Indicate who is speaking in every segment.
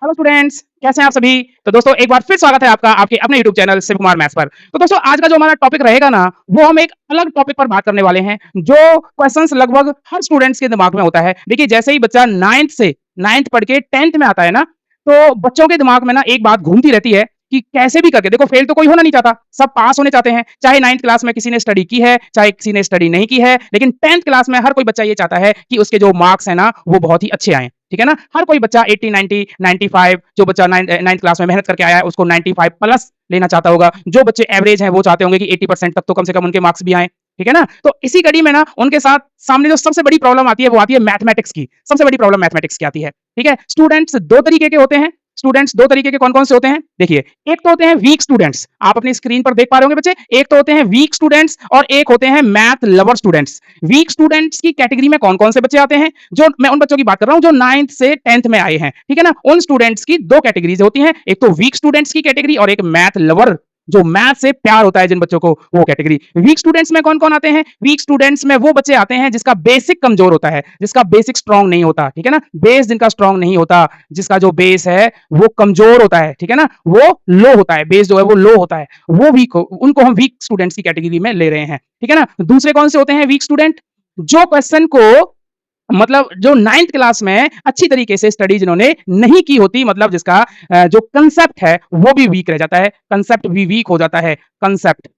Speaker 1: Hello students, कैसे हैं आप सभी। तो दोस्तों एक बार फिर स्वागत है आपका आपके अपने YouTube channel Shiv Kumar maths पर। तो दोस्तों आज का जो हमारा टॉपिक रहेगा ना, वो हम एक अलग टॉपिक पर बात करने वाले हैं जो क्वेश्चंस लगभग हर स्टूडेंट्स के दिमाग में होता है। देखिए जैसे ही बच्चा 9th पढ़ के 10th में आता है ना, तो बच्चों के दिमाग में ना एक बात घूमती रहती है कि कैसे भी करके देखो, फेल तो कोई होना नहीं चाहता, सब पास होने चाहते हैं। चाहे 9th क्लास में किसी ने स्टडी की है, चाहे किसी ने स्टडी नहीं की है, लेकिन 10th क्लास में हर कोई बच्चा ये चाहता है कि उसके जो मार्क्स है ना वो बहुत ही अच्छे आए। ठीक है ना, हर कोई बच्चा 80 90 95, जो बच्चा 9th क्लास में मेहनत करके आया है उसको 95 प्लस लेना चाहता होगा। जो बच्चे एवरेज हैं वो चाहते होंगे कि 80% तक तो कम से कम उनके मार्क्स भी आए। ठीक है ना, तो इसी कड़ी में ना उनके साथ सामने जो सबसे बड़ी प्रॉब्लम आती है वो आती है मैथमेटिक्स की। सबसे बड़ी प्रॉब्लम मैथमेटिक्स की आती है। ठीक है, स्टूडेंट्स दो तरीके के होते हैं। स्टूडेंट्स दो तरीके के कौन-कौन से होते हैं? देखिए, एक तो होते हैं वीक स्टूडेंट्स, आप अपनी स्क्रीन पर देख पा रहे होंगे बच्चे। एक तो होते हैं वीक स्टूडेंट्स और एक होते हैं math lover students. Weak students की कैटेगरी में कौन-कौन से बच्चे आते हैं? जो मैं उन बच्चों की बात कर रहा हूं जो 9th से 10th में आए हैं। ठीक है ना, उन स्टूडेंट्स की दो कैटेगरीज होती हैं, एक तो वीक स्टूडेंट्स की कैटेगरी और एक मैथ लवर, जो मैथ से प्यार होता है जिन बच्चों को, वो कैटेगरी। वीक स्टूडेंट्स में कौन-कौन आते हैं? वीक स्टूडेंट्स में वो बच्चे आते हैं जिसका बेसिक कमजोर होता है, जिसका बेसिक स्ट्रांग नहीं होता। ठीक है ना, बेस जिनका स्ट्रांग नहीं होता, जिसका जो बेस है वो कमजोर होता है। ठीक है ना, वो लो होता है, बेस जो है वो लो होता है, वो वीक हो, उनको हम वीक स्टूडेंट्स की कैटेगरी में ले रहे हैं। ठीक है ना, दूसरे कौन से होते हैं वीक स्टूडेंट? जो क्वेश्चन को मतलब जो 9th क्लास में अच्छी तरीके से स्टडी जिन्होंने नहीं की होती, मतलब जिसका जो कंसेप्ट है वो भी वीक रह जाता है, कंसेप्ट भी वीक हो जाता है। कंसेप्ट,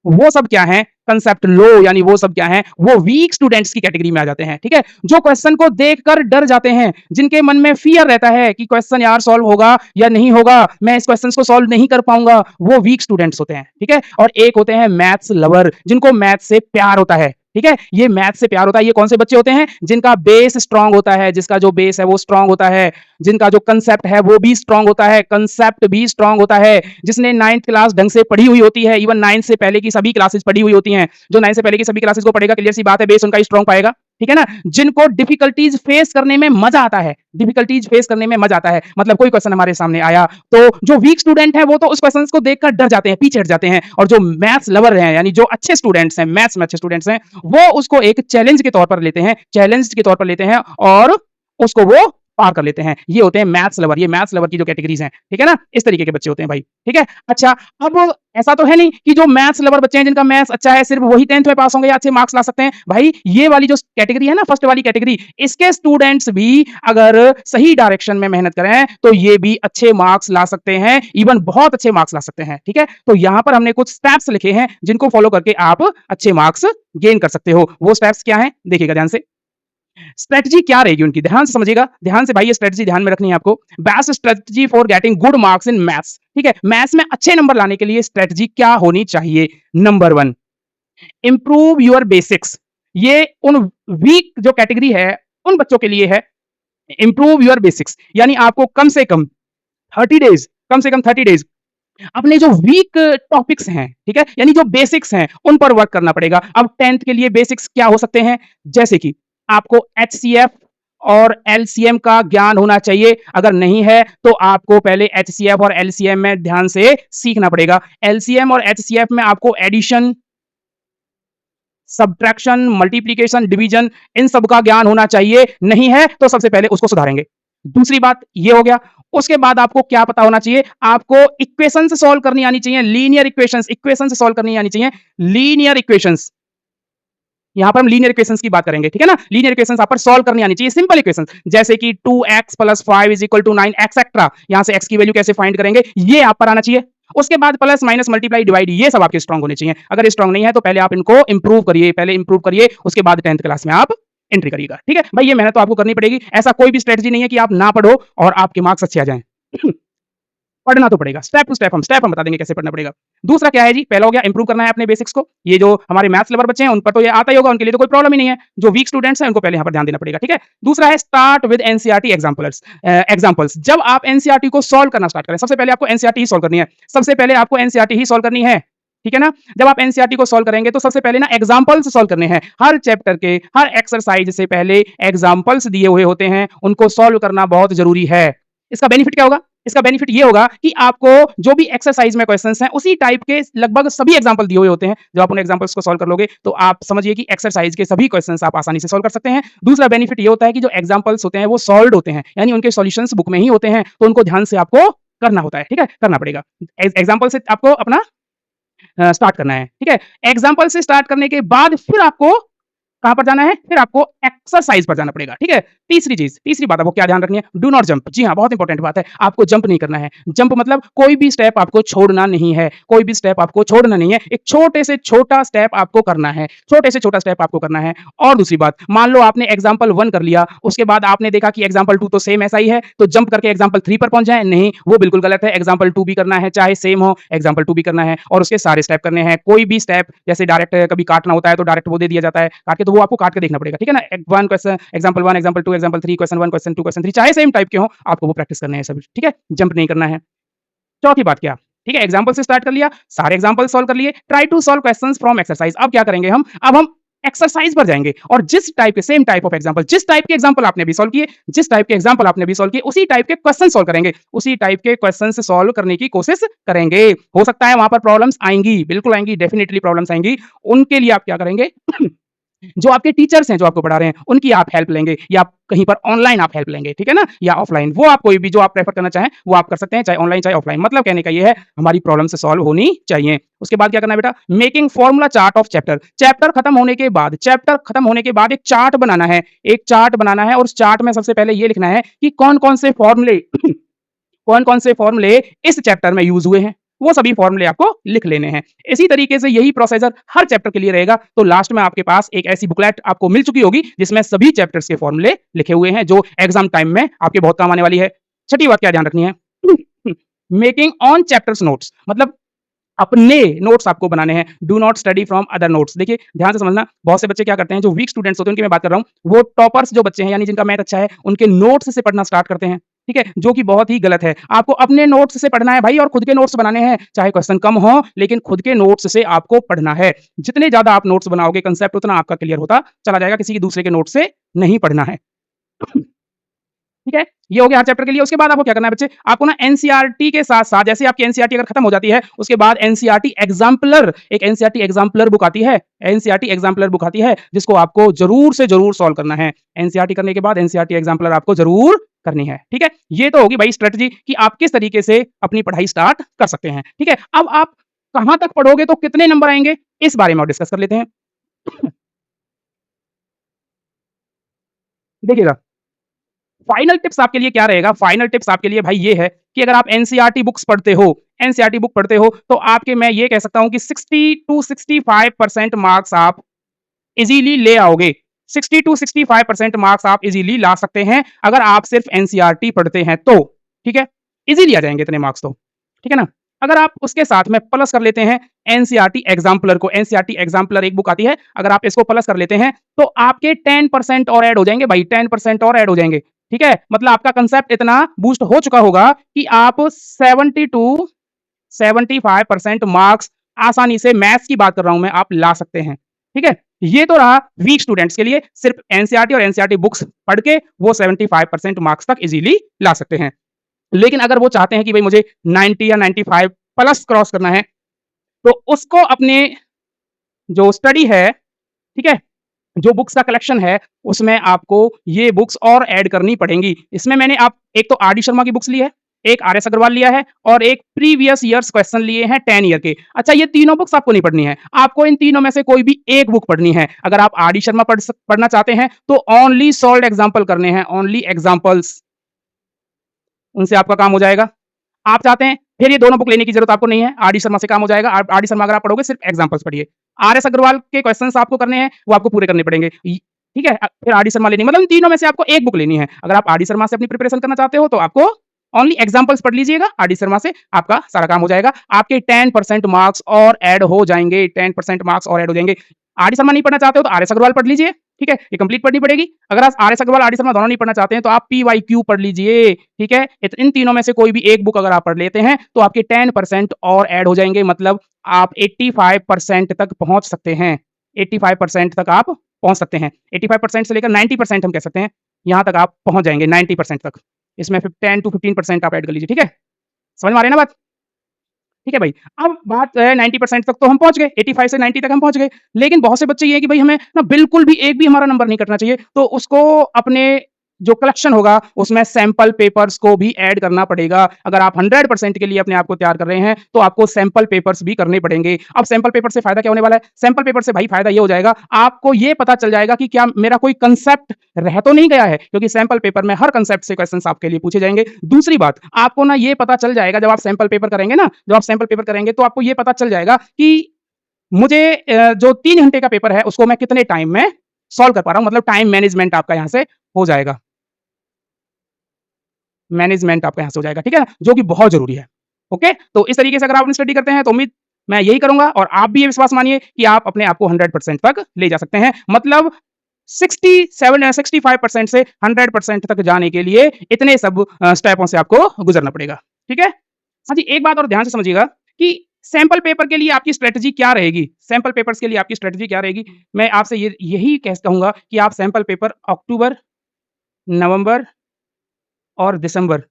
Speaker 1: वो सब क्या है? कंसेप्ट लो, यानी वो सब क्या है? वो वीक स्टूडेंट्स की कैटेगरी में आ जाते हैं। ठीक है, जो क्वेश्चन को देखकर डर जाते हैं, जिनके मन में फियर रहता है कि क्वेश्चन यार सॉल्व होगा या नहीं होगा, मैं इस क्वेश्चन को सॉल्व नहीं कर पाऊंगा, वो वीक स्टूडेंट्स होते हैं। ठीक है, और एक होते हैं मैथ्स लवर, जिनको मैथ से प्यार होता है। ठीक है, ये मैथ से प्यार होता है। ये कौन से बच्चे होते हैं? जिनका बेस स्ट्रांग होता है, जिसका जो बेस है वो स्ट्रांग होता है, जिनका जो कंसेप्ट है वो भी स्ट्रांग होता है, कंसेप्ट भी स्ट्रांग होता है, जिसने 9th क्लास ढंग से पढ़ी हुई होती है, इवन 9th से पहले की सभी क्लासेस पढ़ी हुई होती हैं। जो 9th से पहले की सभी क्लासेस को पढ़ेगा, क्लियर सी बात है, बेस उनका स्ट्रांग पाएगा। ठीक है ना, जिनको डिफिकल्टीज फेस करने में मजा आता है, डिफिकल्टीज फेस करने में मजा आता है। मतलब कोई क्वेश्चन हमारे सामने आया तो जो वीक स्टूडेंट है वो तो उस क्वेश्चन को देखकर डर जाते हैं, पीछे हट जाते हैं, और जो मैथ्स लवर हैं, यानी जो अच्छे स्टूडेंट्स हैं, मैथ्स में अच्छे स्टूडेंट्स हैं, वो उसको एक चैलेंज के तौर पर लेते हैं, चैलेंज के तौर पर लेते हैं और उसको वो पार कर लेते हैं। ये होते हैं मैथ्स लवर, ये मैथ्स लवर की जो कैटेगरीज हैं। ठीक है ना, इस तरीके के बच्चे होते हैं भाई। ठीक है, अच्छा, अब ऐसा तो है नहीं कि जो मैथ्स लवर बच्चे हैं जिनका मैथ्स अच्छा है सिर्फ वही 10th में पास होंगे या अच्छे मार्क्स ला सकते हैं। भाई ये वाली जो कैटेगरी है ना, फर्स्ट वाली कैटेगरी, इसके स्टूडेंट्स भी अगर सही डायरेक्शन में मेहनत करें तो ये भी अच्छे मार्क्स ला सकते हैं, इवन बहुत अच्छे मार्क्स ला सकते हैं। ठीक है, तो यहां पर हमने कुछ स्टेप्स लिखे हैं जिनको फॉलो करके आप अच्छे मार्क्स गेन कर सकते हो। वो स्टेप्स क्या हैं, देखिएगा ध्यान से। स्ट्रेटजी क्या रहेगी उनकी, ध्यान से समझिएगा, ध्यान से भाई, ये स्ट्रेटजी ध्यान में रखनी है आपको। Best strategy for getting good marks in maths. ठीक है, मैथ्स में अच्छे नंबर लाने के लिए स्ट्रेटजी क्या होनी चाहिए? Number 1, improve your basics. ये उन वीक जो कैटेगरी है उन बच्चों के लिए है। इंप्रूव योर बेसिक्स यानी आपको कम से कम 30 डेज, कम से कम 30 डेज अपने जो वीक टॉपिक्स हैं, ठीक है, यानी जो बेसिक्स हैं उन पर वर्क करना पड़ेगा। अब 10th के लिए बेसिक्स क्या हो सकते हैं? जैसे कि आपको एचसीएफ और एलसीएम का ज्ञान होना चाहिए। अगर नहीं है तो आपको पहले एचसीएफ और एलसीएम में ध्यान से सीखना पड़ेगा। एलसीएम और एचसीएफ में आपको एडिशन, सब्ट्रैक्शन, मल्टीप्लिकेशन, डिवीजन, इन सब का ज्ञान होना चाहिए। नहीं है तो सबसे पहले उसको सुधारेंगे। दूसरी बात ये हो गया। उसके बाद आपको क्या पता होना चाहिए? आपको इक्वेशंस सॉल्व करनी आनी चाहिए, लीनियर इक्वेशंस, इक्वेशंस सॉल्व करनी आनी चाहिए, लीनियर इक्वेशंस। यहां पर हम लीनियर इक्वेशंस की बात करेंगे। ठीक है ना, लीनियर इक्वेशंस आप पर सॉल्व करनी आनी चाहिए, सिंपल इक्वेशंस, जैसे कि 2x + 5 = 9 एक्सेट्रा। यहां से x की वैल्यू कैसे फाइंड करेंगे, ये आप पर आना चाहिए। उसके बाद प्लस माइनस मल्टीप्लाई डिवाइड, ये सब आपके स्ट्रांग होने चाहिए। अगर स्ट्रांग नहीं है तो पहले आप इनको इंप्रूव करिए, पहले इंप्रूव करिए, उसके बाद 10th क्लास में आप एंट्री करिएगा। ठीक है भाई, ये मेहनत तो आपको करनी पड़ेगी। ऐसा कोई भी स्ट्रेटजी नहीं है कि आप ना पढ़ो और आपके मार्क्स अच्छे आ जाएं। पढ़ना तो पड़ेगा, स्टेप टू स्टेप हम बता देंगे कैसे पढ़ना पड़ेगा। दूसरा क्या है जी, पहला हो गया इंप्रूव करना है अपने बेसिक्स को। ये जो हमारे मैथ्स लेवल बच्चे हैं उन पर तो ये आता ही होगा, उनके लिए तो कोई प्रॉब्लम ही नहीं है। जो वीक स्टूडेंट्स हैं उनको पहले यहाँ पर ध्यान देना पड़ेगा। ठीक है, दूसरा है स्टार्ट विद एनसीईआरटी एग्जांपल्स। जब आप एनसीईआरटी को सॉल्व करना स्टार्ट करें, सबसे पहले आपको एनसीईआरटी ही सॉल्व करनी है, सबसे पहले आपको एनसीईआरटी ही सॉल्व करनी है। ठीक है ना, जब आप एनसीईआरटी को सॉल्व करेंगे तो सबसे पहले ना एग्जांपल्स सॉल्व करने हैं। हर चैप्टर के हर एक्सरसाइज से पहले एग्जांपल्स दिए हुए होते हैं, उनको सॉल्व करना बहुत जरूरी है। इसका बेनिफिट क्या होगा? इसका बेनिफिट ये होगा कि आपको जो भी एक्सरसाइज में क्वेश्चंस हैं उसी टाइप के लगभग सभी एग्जांपल दिए हुए होते हैं। जब आप उन एग्जांपल्स को सॉल्व कर लोगे तो आप समझिए कि एक्सरसाइज के सभी क्वेश्चंस आप आसानी से सॉल्व कर सकते हैं। दूसरा बेनिफिट ये होता है कि जो एग्जांपल्स होते हैं वो सॉल्व्ड होते हैं, यानी उनके सॉल्यूशंस बुक में ही होते हैं, तो उनको ध्यान से आपको करना होता है, ठीक है? करना पड़ेगा। एग्जांपल से आपको अपना स्टार्ट करना है, ठीक है? एग्जांपल से स्टार्ट करने के बाद फिर आपको कहाँ पर जाना है? फिर आपको एक्सरसाइज पर जाना पड़ेगा, ठीक है? तीसरी चीज़, तीसरी बात आपको क्या ध्यान रखनी है? Do not jump. जी हाँ, बहुत इंपॉर्टेंट बात है। आपको जंप नहीं करना है। जंप मतलब कोई भी स्टेप आपको छोड़ना नहीं है, कोई भी स्टेप आपको छोड़ना नहीं है। एक छोटे से छोटा स्टेप आपको करना है, छोटे से छोटा स्टेप आपको करना है। और दूसरी बात, मान लो आपने एग्जांपल 1 कर लिया, उसके बाद आपने देखा कि एग्जांपल 2 तो सेम ऐसा ही है, तो जंप करके एग्जांपल 3 पर पहुँच जाएँ? नहीं, वो बिल्कुल गलत है। एग्जांपल 2 भी करना है, चाहे सेम हो, एग्जांपल 2 भी करना है और उसके सारे स्टेप करने हैं। कोई भी स्टेप जैसे डायरेक्ट कभी काटना होता है, तो डायरेक्ट वो दे दिया जाता है, काट के तो वो आपको काट के देखना पड़ेगा, ठीक है ना? एक 1 question example 1, example 2, example 3, question 1, question 2, question 3 चाहे सेम टाइप के हों, आपको वो प्रैक्टिस करने हैं सभी, ठीक है? जंप नहीं करना है। चौथी बात क्या? ठीक है, एग्जांपल से स्टार्ट कर लिया, सारे एग्जांपल सॉल्व कर लिए, try to solve questions from exercise. अब क्या करेंगे हम? अब हम एक्सरसाइज पर जाएँगे और जिस टाइप के सेम टाइप ऑफ एग्जांपल, जिस टाइप के एग्जांपल आपने अभी सॉल्व किए, जिस टाइप के एग्जांपल आपने अभी सॉल्व किए, उसी टाइप के क्वेश्चन सॉल्व करेंगे, उसी टाइप के क्वेश्चंस सॉल्व करने की कोशिश करेंगे। हो सकता है वहाँ पर प्रॉब्लम्स आएँगी, बिल्कुल आएँगी, डेफिनिटली प्रॉब्लम्स आएँगी। उनके लिए आप क्या करेंगे? जो आपके टीचर्स हैं, जो आपको पढ़ा रहे हैं, उनकी आप हेल्प लेंगे या कहीं पर ऑनलाइन आप हेल्प लेंगे, ठीक है ना? या ऑफलाइन, वो आप कोई भी जो आप प्रेफ़र करना चाहें, वो आप कर सकते हैं, चाहे ऑनलाइन, चाहे ऑफलाइन। मतलब कहने का ये है, हमारी प्रॉब्लम्स सॉल्व होनी चाहिए। उसके बाद क्या करना है बेटा? Making formula chart of chapter. Chapter खत्म होने के बाद एक चार्ट बनाना है, एक चार्ट बनाना है और उस चार्ट में सबसे पहले ये लिखना है कि कौन-कौन से फॉर्मूले कौन-कौन से फॉर्मूले इस चैप्टर में यूज़ हुए हैं, वो सभी फॉर्मूले आपको लिख लेने हैं। इसी तरीके से यही प्रोसीजर हर चैप्टर के लिए रहेगा, तो लास्ट में आपके पास एक ऐसी बुकलेट आपको मिल चुकी होगी, जिसमें सभी चैप्टर्स के फॉर्मूले लिखे हुए हैं, जो एग्ज़ाम टाइम में आपके बहुत काम आने वाली है। छठी बात क्या ध्यान रखनी है? मेकिंग ऑन चैप्टर्स नोट्स मतलब अपने नोट्स आपको बनाने हैं। Do not study from other notes. देखिए, ध्यान से समझना, बहुत से बच्चे क्या करते हैं, जो वीक स्टूडेंट्स होते हैं, उनकी मैं बात कर रहा हूँ, वो टॉपर्स जो बच्चे हैं, यानी जिनका मैथ अच्छा है, उनके नोट्स से पढ़ना स्टार्ट करते हैं, ठीक है? जो कि बहुत ही गलत है। आपको अपने नोट्स से पढ़ना है भाई और खुद के नोट्स बनाने हैं, चाहे क्वेश्चन कम हो, लेकिन खुद के नोट्स से आपको पढ़ना है। जितने ज़्यादा आप नोट्स बनाओगे, कंसेप्ट उतना आपका क्लियर होता चला जाएगा, किसी दूसरे के नोट्स से नहीं पढ़ना है। ठीक है? ये हो गया हर चैप्टर के लिए। उसके बाद आपको क्या करना है बच्चे, आपको ना एनसीईआरटी के साथ-साथ जैसे आपकी एनसीईआरटी अगर खत्म हो जाती है, उसके बाद एनसीईआरटी एग्जाम्पलर एक एनसीईआरटी एग्जाम्पलर बुक आती है, एनसीईआरटी एग्जाम्पलर बुक आती है, जिसको आपको ज़रूर से ज़रूर सॉल्व करना है। एनसीईआरटी करने के बाद एनसीईआरटी एग्जाम्पलर आपको ज़रूर करनी है, ठीक है? ये तो होगी भाई स्ट्रैटेजी कि आप किस तरीके से अपनी पढ़ाई स्टार्ट कर सकते हैं, ठीक है? अब आप कहाँ तक पढ़ोगे तो कितने नंबर आएँगे, इस बारे में और डिस्कस कर लेते हैं। देखिएगा फाइनल टिप्स आपके लिए क्या रहेगा? फाइनल टिप्स आपके लिए भाई ये है कि अगर आप एनसीईआरटी बुक्स पढ़ते हो, एनसीईआरटी बुक पढ़ते हो, तो आपके मैं ये कह सकता हूँ कि 60 टू 65% मार्क्स आप इज़िली ले आओगे। 60 टू 65% मार्क्स आप इज़िली ला सकते हैं, अगर आप सिर्फ एनसीईआरटी पढ़ते हैं तो, ठीक है? इज़िली आ जाएँगे इतने मार्क्स तो, ठीक है ना? अगर आप उसके साथ में प्लस कर लेते हैं एनसीईआरटी एग्जाम्पलर को, एनसीईआरटी एग्जाम्पलर एक बुक आती है, अगर आप इसको प्लस कर लेते हैं, तो आपके 10% और ऐड हो जाएँगे भाई, 10% और ऐड हो जाएँगे, ठीक है? मतलब आपका कांसेप्ट इतना बूस्ट हो चुका होगा कि आप 70 टू 75% मार्क्स आसानी से मैथ्स की बात कर रहा हूँ मैं, आप ला सकते हैं, ठीक है? ये तो रहा वीक स्टूडेंट्स के लिए, सिर्फ एनसीईआरटी और एनसीईआरटी बुक्स पढ़ के वो 75% मार्क्स तक इज़िली ला सकते हैं। लेकिन अगर वो चाहते हैं कि भई मुझे 90 या 95 प्लस क्रॉस करना है, तो उसको अपने जो स्टडी है, ठीक है? जो बुक्स का कलेक्शन है, उसमें आपको ये बुक्स और ऐड करनी पड़ेंगी। इसमें मैंने आप एक तो आर डी शर्मा की बुक्स ली है, एक आर एस अग्रवाल लिया है और एक प्रीवियस ईयर्स क्वेश्चन लिए हैं 10 ईयर के। अच्छा, ये तीनों बुक्स आपको नहीं पढ़नी है, आपको इन तीनों में से कोई भी एक बुक पढ़नी है। अगर आप आर डी शर्मा पढ़ना चाहते हैं, तो ओनली सॉल्व्ड एग्जांपल करने हैं, ओनली एग्जांपल्स, उनसे आपका काम हो जाएगा। आप चाहते हैं फिर ये दोनों बुक लेने की जरूरत आपको नहीं है, आर डी शर्मा से काम हो जाएगा। आर डी शर्मा अगर आप पढ़ोगे सिर्फ एग्जांपल्स पढ़िए। आर एस अग्रवाल के क्वेश्चंस आपको करने हैं, वो आपको पूरे करने पड़ेंगे। ठीक है, फिर आर डी शर्मा लेनी, मतलब इन तीनों में से आपको एक बुक लेनी है। अगर आप आर डी शर्मा से अपनी प्रिपरेशन करना चाहते हो, तो आपको ओनली एग्जांपल्स पढ़ लीजिएगा, आर डी शर्मा से आपका सारा काम हो जाएगा। आपके 10% मार्क्स और ऐड हो जाएंगे, 10% मार्क्स और ऐड हो जाएंगे। आर डी शर्मा नहीं पढ़ना चाहते हो तो आर एस अग्रवाल पढ़ लीजिए, ठीक है, ये कंप्लीट पढ़नी पड़ेगी। अगर आप R S Agarwal, R D Sharma दोनों नहीं पढ़ना चाहते हैं, तो आप पीवाईक्यू पढ़ लीजिए, ठीक है। इन तीनों में से कोई भी एक बुक अगर आप पढ़ लेते हैं, तो आपके 10% और ऐड हो जाएंगे, मतलब आप 85% तक पहुंच सकते हैं। 85% तक आप पहुंच सकते हैं। 85% से लेकर 90% हम कह सकते हैं, यहां तक आप पहुंच जाएंगे, 90% तक। इसमें फिर 10 टू 15% आप ऐड कर लीजिए, ठीक है? समझ में आ रही है ना बात? ठीक है भाई। अब बात 90% तक तो हम पहुँच गए, 85 से 90 तक हम पहुँच गए। लेकिन बहुत से बच्चे ये हैं कि भई हमें ना बिल्कुल भी एक भी हमारा नंबर नहीं कटना चाहिए, तो उसको अपने जो कलेक्शन होगा, उसमें सैंपल पेपर्स को भी ऐड करना पड़ेगा। अगर आप 100% के लिए अपने आप को तैयार कर रहे हैं, तो आपको सैंपल पेपर्स भी करने पड़ेंगे। अब सैंपल पेपर से फ़ायदा क्या होने वाला है? सैंपल पेपर से भाई फ़ायदा ये हो जाएगा, आपको ये पता चल जाएगा कि क्या मेरा कोई कांसेप्ट रह तो नहीं गया है, क्योंकि सैंपल पेपर में हर कांसेप्ट से क्वेश्चंस आपके लिए पूछे जाएँगे। दूसरी बात, आपको ना ये पता चल जाएगा जब आप सैंपल पेपर करेंगे ना, जब आप सैंपल पेपर करेंगे तो आपको ये पता चल जाएगा कि मुझे जो 3 घंटे का पेपर है उसको मैं कितने टाइम में सॉल्व कर पा रहा हूँ, मतलब टाइम मैनेजमेंट आपका यहाँ से हो जाएगा। मैनेजमेंट आपका यहाँ से हो जाएगा, ठीक है ना? जो कि बहुत ज़रूरी है। ओके? तो इस तरीके से अगर आप अपनी स्टडी करते हैं तो उम्मीद मैं यही करूँगा और आप भी ये विश्वास मानिए कि आप अपने आप को 100% तक ले जा सकते हैं। मतलब 65% से 100% तक जाने के लिए इतने सब स्टेपों से आपको गुज़रना पड़ेगा। ठीक है? हाँ जी, एक बात और ध्यान से समझिएगा कि सैंपल पेपर के लिए आपकी स्ट्रैटेजी क्या रहेगी? सैंपल पेपर्स के लिए आपकी स्ट्रैटेजी क्या रहेगी? मैं आपसे ये यही कहूँगा कि आप सैंपल पेपर अक्टूबर, नवंबर और दिसंबर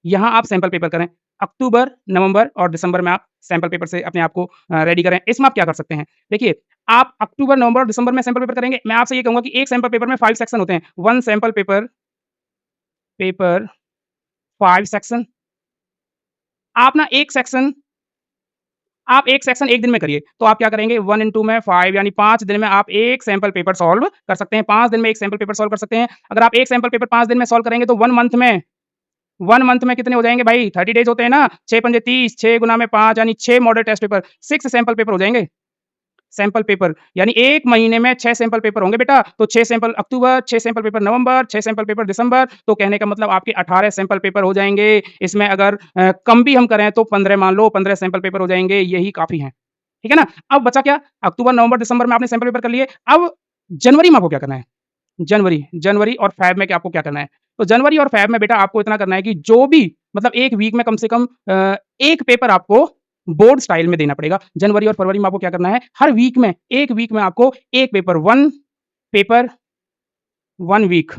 Speaker 1: यहाँ आप सैंपल पेपर करें। अक्टूबर, नवंबर और दिसंबर में आप सैंपल पेपर से अपने आप को रेडी करें। इसमें आप क्या कर सकते हैं? देखिए, आप अक्टूबर, नवंबर और दिसंबर में सैंपल पेपर करेंगे, मैं आपसे ये कहूँगा कि एक सैंपल पेपर में 5 सेक्शन होते हैं। 1 सैंपल पेपर पेपर 5 सेक्शन। आप ना एक सेक्शन 1 दिन में करिए। तो आप क्या करेंगे 1 इंटू में 5 यानी 5 दिन में आप 1 सैंपल पेपर सॉल्व कर सकते हैं। 5 दिन में 1 सैंपल पेपर सॉल्व कर सकते हैं। अगर आप 1 सैंपल पेपर 5 दिन में सॉल्व करेंगे तो 1 मंथ में कितने हो जाएँगे भाई? 30 डेज़ होते हैं ना, 6 पंजे 30, 6 गुना में 5 यानी 6 model test paper, 6 sample paper हो जाएँगे। सैंपल पेपर यानी 1 महीने में 6 सैंपल पेपर होंगे बेटा, तो 6 सैंपल अक्टूबर, 6 सैंपल पेपर नवंबर, 6 सैंपल पेपर दिसंबर, तो कहने का मतलब आपके 18 सैंपल पेपर हो जाएँगे। इसमें अगर कम भी हम करें तो 15 मान लो, 15 सैंपल पेपर हो जाएँगे, यही काफ़ी हैं। ठीक है ना? अब बचा क्या? अक्टूबर, नवंबर, दिसंबर में आपने सैंपल पेपर कर लिए। अब जनवरी में आपको क्या करना है? जनवरी और फ़ेब में क्या आपको क्या करना है? तो जनवरी और फ़ेब में बेटा आपको इतना करना है कि जो भी मतलब 1 वीक में कम से कम 1 पेपर आपको बोर्ड स्टाइल में देना पड़ेगा। जनवरी और फरवरी में आपको क्या करना है? हर वीक में 1 वीक में आपको 1 पेपर 1 पेपर 1 वीक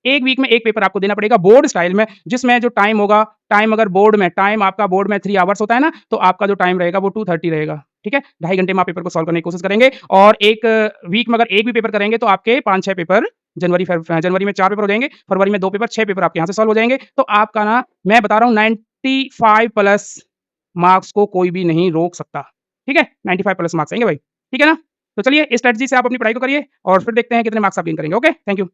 Speaker 1: 1 वीक में 1 पेपर आपको देना पड़ेगा बोर्ड स्टाइल में, जिसमें जो टाइम होगा, टाइम अगर टाइम आपका बोर्ड में 3 आवर्स होता है ना, तो आपका जो टाइम रहेगा वो 2:30 रहेगा, ठीक है? ढाई घंटे में आप पेपर को सॉल्व करने की कोशिश करेंगे और 1 वीक में अगर 1 भी पेपर करेंगे तो आपके 5-6 पेपर जनवरी में 4 पेपर हो जाएँगे, फरवरी में 2 पेपर, 6 पेपर आपके यहाँ से सॉल्व हो जाएँगे। तो आपका ना मैं बता रहा हूँ 95 प्लस मार्क्स को कोई भी नहीं रोक सकता, ठीक है? 95 प्लस मार्क्स आएँगे भाई, ठीक है ना? तो चलिए इस स्ट्रैटेजी से आप अपनी पढ़ाई को करिए और फिर देखते हैं कितने मार्क्स आप गेन करेंगे, ओके? Thank you.